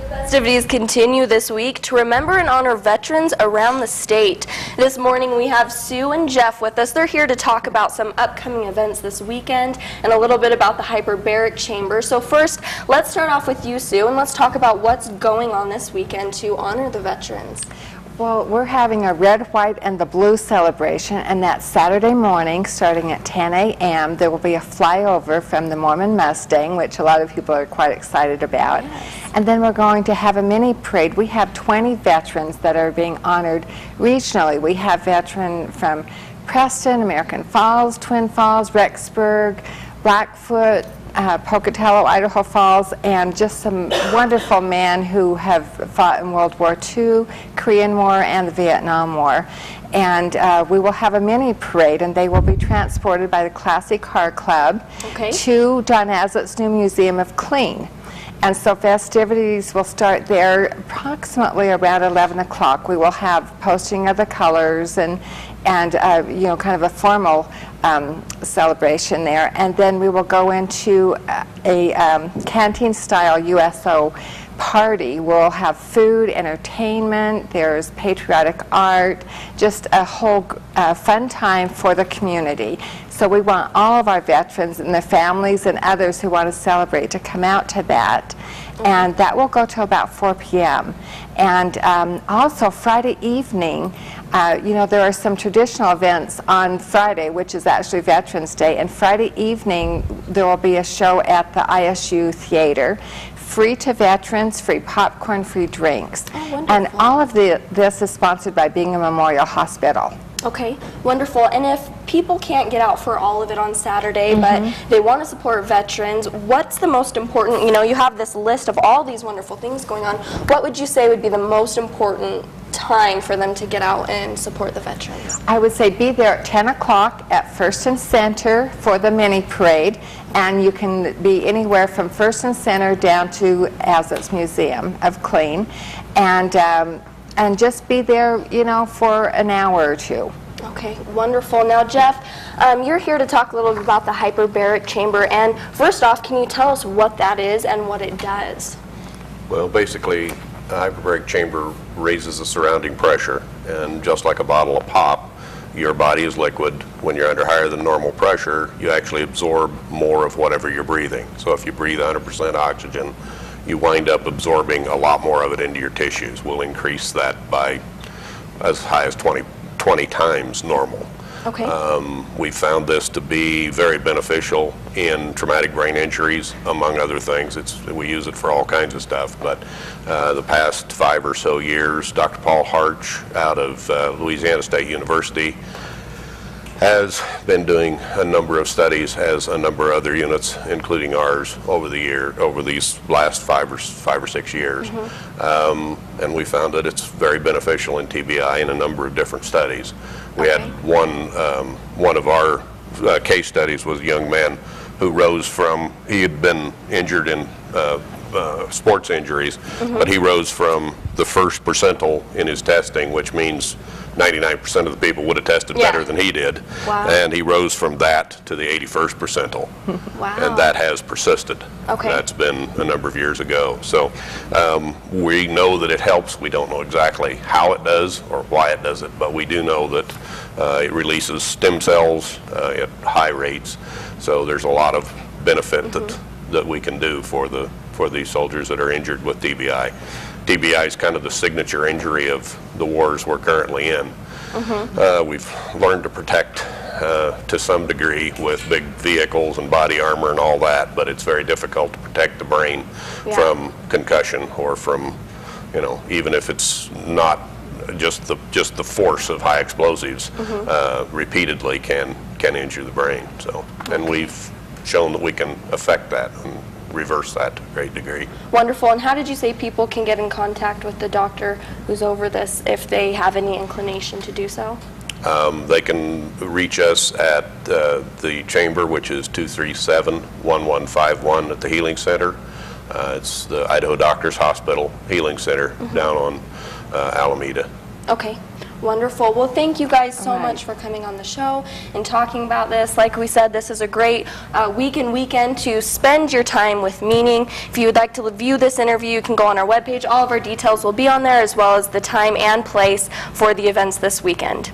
Festivities continue this week to remember and honor veterans around the state. This morning we have Sue and Jeff with us. They're here to talk about some upcoming events this weekend and a little bit about the Hyperbaric Chamber. So first, let's start off with you, Sue, and let's talk about what's going on this weekend to honor the veterans. Well, we're having a red, white, and the blue celebration, and that's Saturday morning starting at 10 a.m. There will be a flyover from the Mormon Mustang, which a lot of people are quite excited about. Yes. And then we're going to have a mini parade. We have 20 veterans that are being honored regionally. We have veterans from Preston, American Falls, Twin Falls, Rexburg, Blackfoot, Pocatello, Idaho Falls, and just some wonderful men who have fought in World War II, Korean War, and the Vietnam War. And we will have a mini parade, and they will be transported by the Classic Car Club to John Azlett's new Museum of Clean. And so festivities will start there approximately around 11 o'clock. We will have posting of the colors and you know, kind of a formal celebration there. And then we will go into a canteen-style USO party. We'll have food, entertainment, there's patriotic art, just a whole fun time for the community. So we want all of our veterans and their families and others who want to celebrate to come out to that. And that will go till about 4 p.m. And also Friday evening, you know, there are some traditional events on Friday, which is actually Veterans Day. And Friday evening, there will be a show at the ISU Theater. Free to veterans, free popcorn, free drinks. Oh, and all of this is sponsored by Bingham Memorial Hospital. Okay, wonderful. And if people can't get out for all of it on Saturday, but they want to support veterans, what's the most important, you know, you have this list of all these wonderful things going on. What would you say would be the most important time for them to get out and support the veterans? I would say be there at 10 o'clock at First and Center for the mini parade, and you can be anywhere from First and Center down to Azlett's Museum of Clean, and just be there, you know, for an hour or two. Okay, wonderful. Now, Jeff, you're here to talk a little bit about the Hyperbaric Chamber, and first off, can you tell us what that is and what it does? Well, basically, the Hyperbaric Chamber raises the surrounding pressure, and just like a bottle of pop, your body is liquid. When you're under higher than normal pressure, you actually absorb more of whatever you're breathing. So if you breathe 100% oxygen, you wind up absorbing a lot more of it into your tissues. We'll increase that by as high as 20 times normal. Okay. We found this to be very beneficial in traumatic brain injuries, among other things. We use it for all kinds of stuff, but the past 5 or so years, Dr. Paul Harch out of Louisiana State University has been doing a number of studies, as a number of other units, including ours, over these last 5 or 6 years. And we found that it's very beneficial in TBI in a number of different studies. We had one of our case studies was a young man who rose from, he had been injured in sports injuries, but he rose from the first percentile in his testing, which means 99% of the people would have tested better than he did. Wow. And he rose from that to the 81st percentile. Wow. And that has persisted. Okay. That's been a number of years ago. So we know that it helps. We don't know exactly how it does or why it does it, but we do know that it releases stem cells at high rates. So there's a lot of benefit that we can do for these soldiers that are injured with TBI. TBI is kind of the signature injury of the wars we're currently in. We've learned to protect to some degree with big vehicles and body armor and all that, but it's very difficult to protect the brain from concussion or from, you know, even if it's not just the force of high explosives repeatedly can injure the brain. So, and we've shown that we can affect that and reverse that to a great degree. Wonderful. And how did you say people can get in contact with the doctor who's over this if they have any inclination to do so? They can reach us at the chamber, which is 237-1151 at the Healing Center. It's the Idaho Doctors Hospital Healing Center down on Alameda. Okay. Wonderful. Well, thank you guys so All right. much for coming on the show and talking about this. Like we said, this is a great week and weekend to spend your time with meaning. If you would like to view this interview, you can go on our webpage. All of our details will be on there, as well as the time and place for the events this weekend.